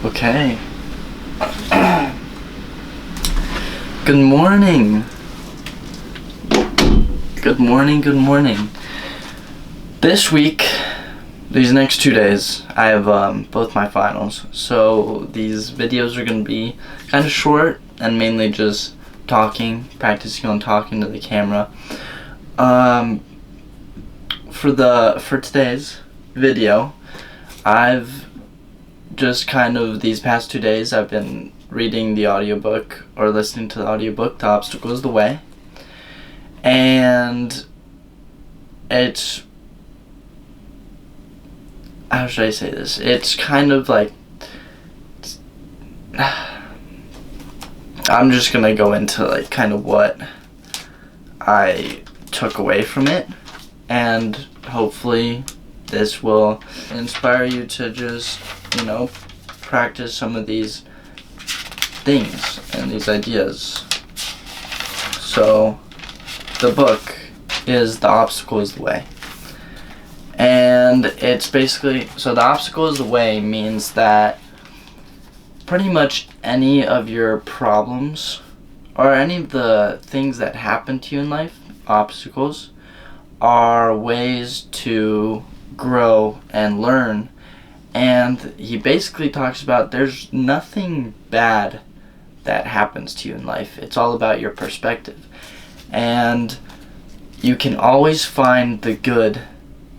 Okay. Good morning. Good morning, good morning. This week, these next 2 days, I have both my finals. So these videos are going to be kind of short and mainly just practicing on talking to the camera. For today's video, I've just these past 2 days, I've been reading the audiobook or listening to the audiobook, The Obstacle is the Way. And it's, how should I say this? It's kind of like, I'm just gonna go into like kind of what I took away from it, and hopefully this will inspire you to just, practice some of these things and these ideas. So the book is The Obstacle is the Way. And it's basically, so the obstacle is the way means that pretty much any of your problems or any of the things that happen to you in life, obstacles, are ways to grow and learn. And he basically talks about there's nothing bad that happens to you in life. It's all about your perspective. And you can always find the good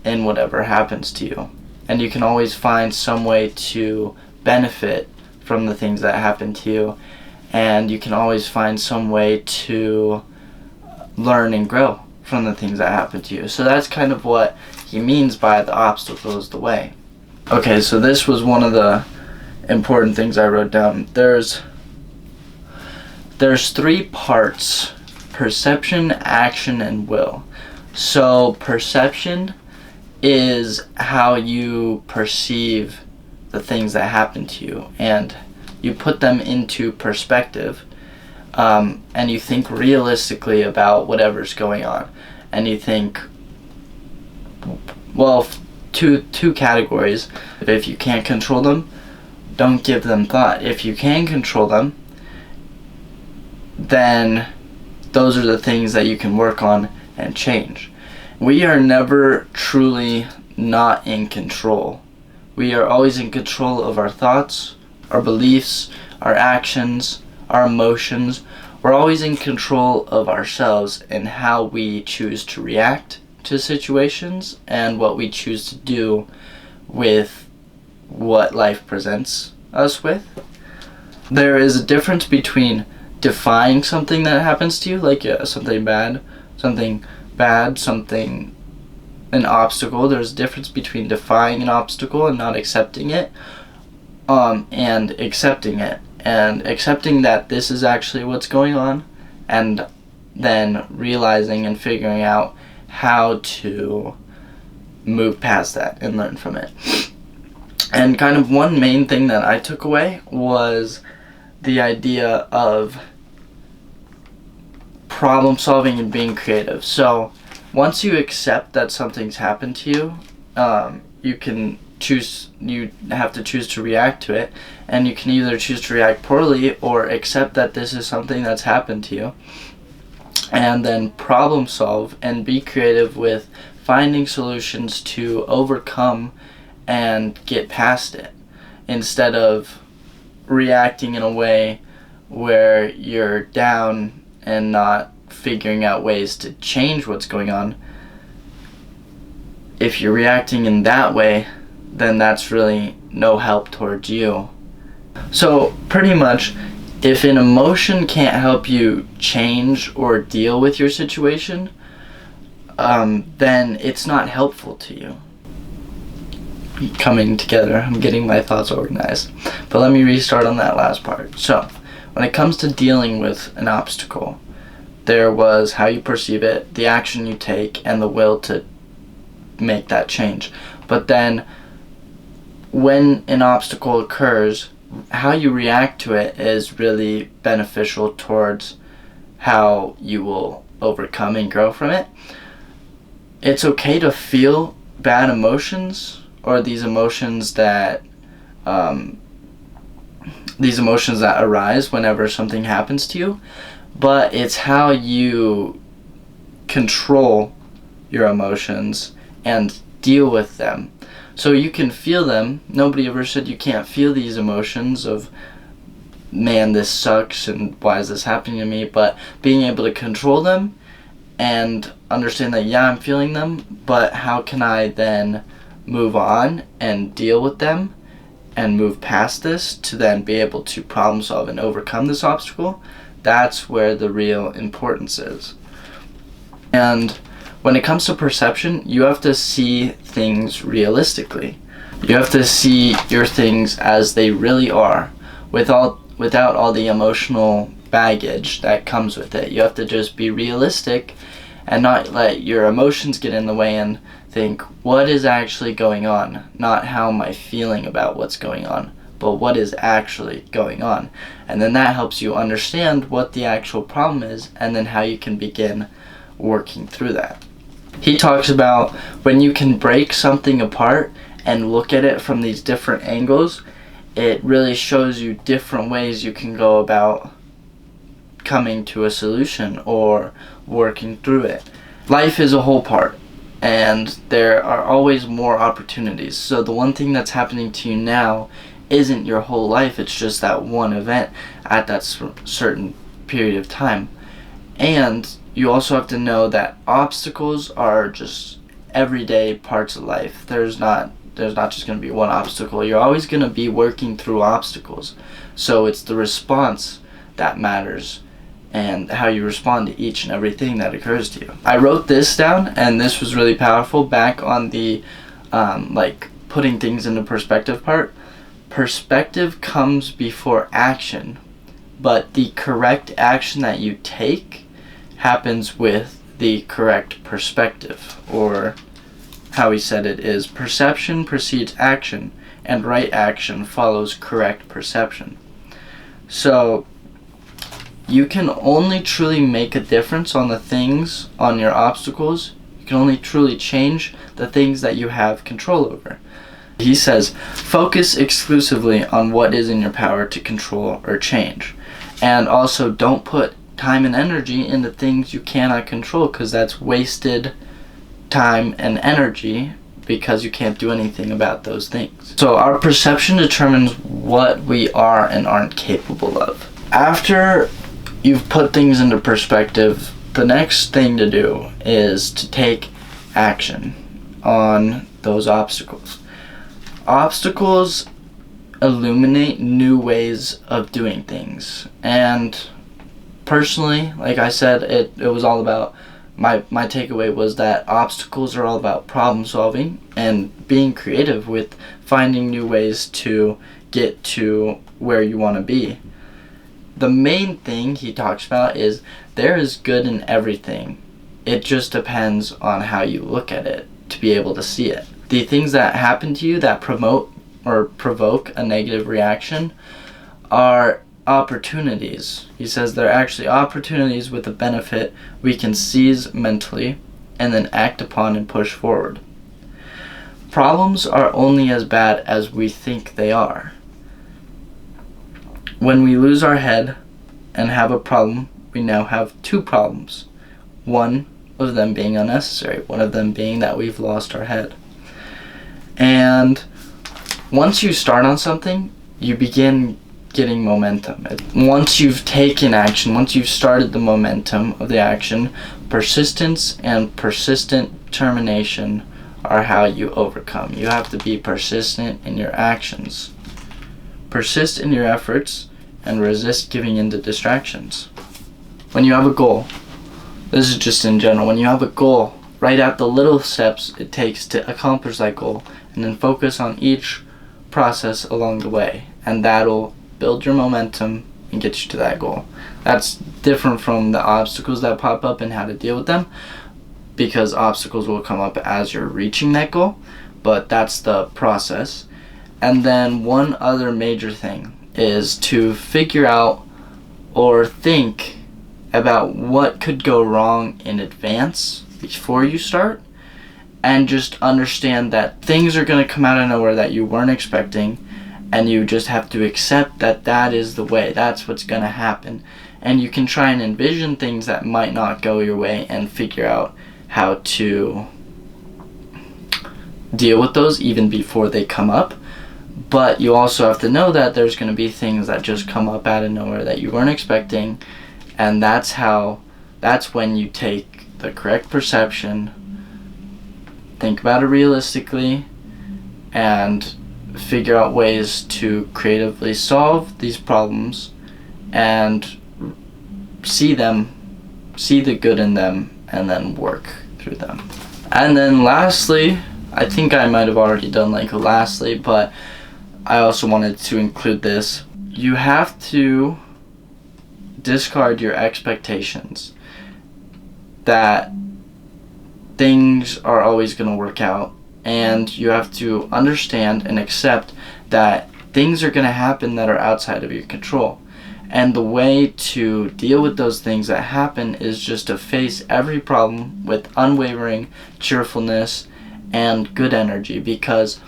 in whatever happens to you. And you can always find some way to benefit from the things that happen to you. And you can always find some way to learn and grow from the things that happen to you. So that's kind of what he means by the obstacle is the way. Okay, so this was one of the important things I wrote down. There's 3 parts: perception, action, and will. So perception is how you perceive the things that happen to you, and you put them into perspective, and you think realistically about whatever's going on, and you think, well, two categories. If you can't control them, don't give them thought. If you can control them, then those are the things that you can work on and change. We are never truly not in control. We are always in control of our thoughts, our beliefs, our actions, our emotions. We're always in control of ourselves and how we choose to react to situations and what we choose to do with what life presents us with. There is a difference between defying something that happens to you, like something an obstacle. There's a difference between defying an obstacle and not accepting it, and accepting it, and accepting that this is actually what's going on, and then realizing and figuring out how to move past that and learn from it. And kind of one main thing that I took away was the idea of problem solving and being creative. So once you accept that something's happened to you, you have to choose to react to it, and you can either choose to react poorly or accept that this is something that's happened to you, and then problem solve and be creative with finding solutions to overcome and get past it, instead of reacting in a way where you're down and not figuring out ways to change what's going on. If you're reacting in that way, then that's really no help towards you. So pretty much, if an emotion can't help you change or deal with your situation, then it's not helpful to you. Coming together, I'm getting my thoughts organized. But let me restart on that last part. So, when it comes to dealing with an obstacle, there was how you perceive it, the action you take, and the will to make that change. But then, when an obstacle occurs, how you react to it is really beneficial towards how you will overcome and grow from it. It's okay to feel bad emotions, or these emotions that these emotions that arise whenever something happens to you, but it's how you control your emotions and deal with them. So you can feel them. Nobody ever said you can't feel these emotions of, man, this sucks and why is this happening to me, but being able to control them and understand that, yeah, I'm feeling them, but how can I then move on and deal with them and move past this to then be able to problem solve and overcome this obstacle? That's where the real importance is. And when it comes to perception, you have to see things realistically. You have to see your things as they really are, without all the emotional baggage that comes with it. You have to just be realistic and not let your emotions get in the way and think, what is actually going on? Not how am I feeling about what's going on, but what is actually going on. And then that helps you understand what the actual problem is and then how you can begin working through that. He talks about when you can break something apart and look at it from these different angles, it really shows you different ways you can go about coming to a solution or working through it. Life is a whole part, and there are always more opportunities. So the one thing that's happening to you now isn't your whole life, it's just that one event at that certain period of time. And you also have to know that obstacles are just everyday parts of life. There's not just going to be one obstacle. You're always going to be working through obstacles. So it's the response that matters and how you respond to each and everything that occurs to you. I wrote this down, and this was really powerful back on the putting things into perspective part. Perspective comes before action, but the correct action that you take happens with the correct perspective, or how he said it is, perception precedes action, and right action follows correct perception. So you can only truly make a difference on the things, on your obstacles. You can only truly change the things that you have control over. He says, focus exclusively on what is in your power to control or change. And also, don't put time and energy into things you cannot control, because that's wasted time and energy because you can't do anything about those things. So our perception determines what we are and aren't capable of. After you've put things into perspective, the next thing to do is to take action on those obstacles. Obstacles illuminate new ways of doing things, and personally, like I said, it was all about, my takeaway was that obstacles are all about problem solving and being creative with finding new ways to get to where you want to be. The main thing he talks about is there is good in everything. It just depends on how you look at it to be able to see it. The things that happen to you that promote or provoke a negative reaction are opportunities. He says they're actually opportunities with a benefit we can seize mentally and then act upon and push forward. Problems are only as bad as we think they are. When we lose our head and have a problem, we now have two problems. One of them being unnecessary, one of them being that we've lost our head. And once you start on something, you begin getting momentum. Once you've taken action, once you've started the momentum of the action, persistence and persistent determination are how you overcome. You have to be persistent in your actions. Persist in your efforts and resist giving in to distractions. When you have a goal, this is just in general, when you have a goal, write out the little steps it takes to accomplish that goal, and then focus on each process along the way, and that'll build your momentum and get you to that goal. That's different from the obstacles that pop up and how to deal with them, because obstacles will come up as you're reaching that goal, but that's the process. And then one other major thing is to figure out or think about what could go wrong in advance before you start, and just understand that things are going to come out of nowhere that you weren't expecting, and you just have to accept that that is the way, that's what's going to happen. And you can try and envision things that might not go your way and figure out how to deal with those even before they come up. But you also have to know that there's going to be things that just come up out of nowhere that you weren't expecting, and that's when you take the correct perception, think about it realistically, and figure out ways to creatively solve these problems and see the good in them, and then work through them. And then lastly, I think I might have already done lastly, but I also wanted to include this. You have to discard your expectations that things are always going to work out, and you have to understand and accept that things are going to happen that are outside of your control. And the way to deal with those things that happen is just to face every problem with unwavering cheerfulness and good energy, because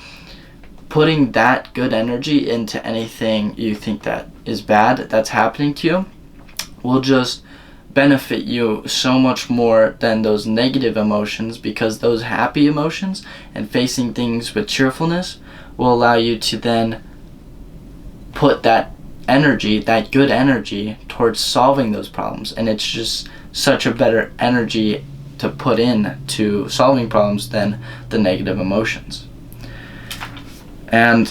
putting that good energy into anything you think that is bad that's happening to you will just benefit you so much more than those negative emotions, because those happy emotions and facing things with cheerfulness will allow you to then put that energy, that good energy, towards solving those problems. And it's just such a better energy to put in to solving problems than the negative emotions. And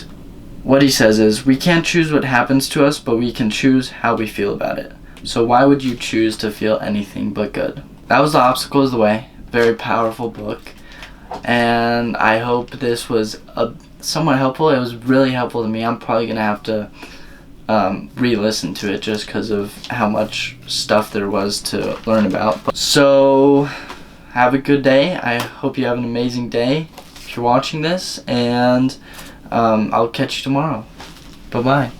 what he says is, we can't choose what happens to us, but we can choose how we feel about it. So why would you choose to feel anything but good? That was The Obstacle is the Way. Very powerful book. And I hope this was somewhat helpful. It was really helpful to me. I'm probably going to have to re-listen to it just because of how much stuff there was to learn about. So have a good day. I hope you have an amazing day if you're watching this, and I'll catch you tomorrow. Bye-bye.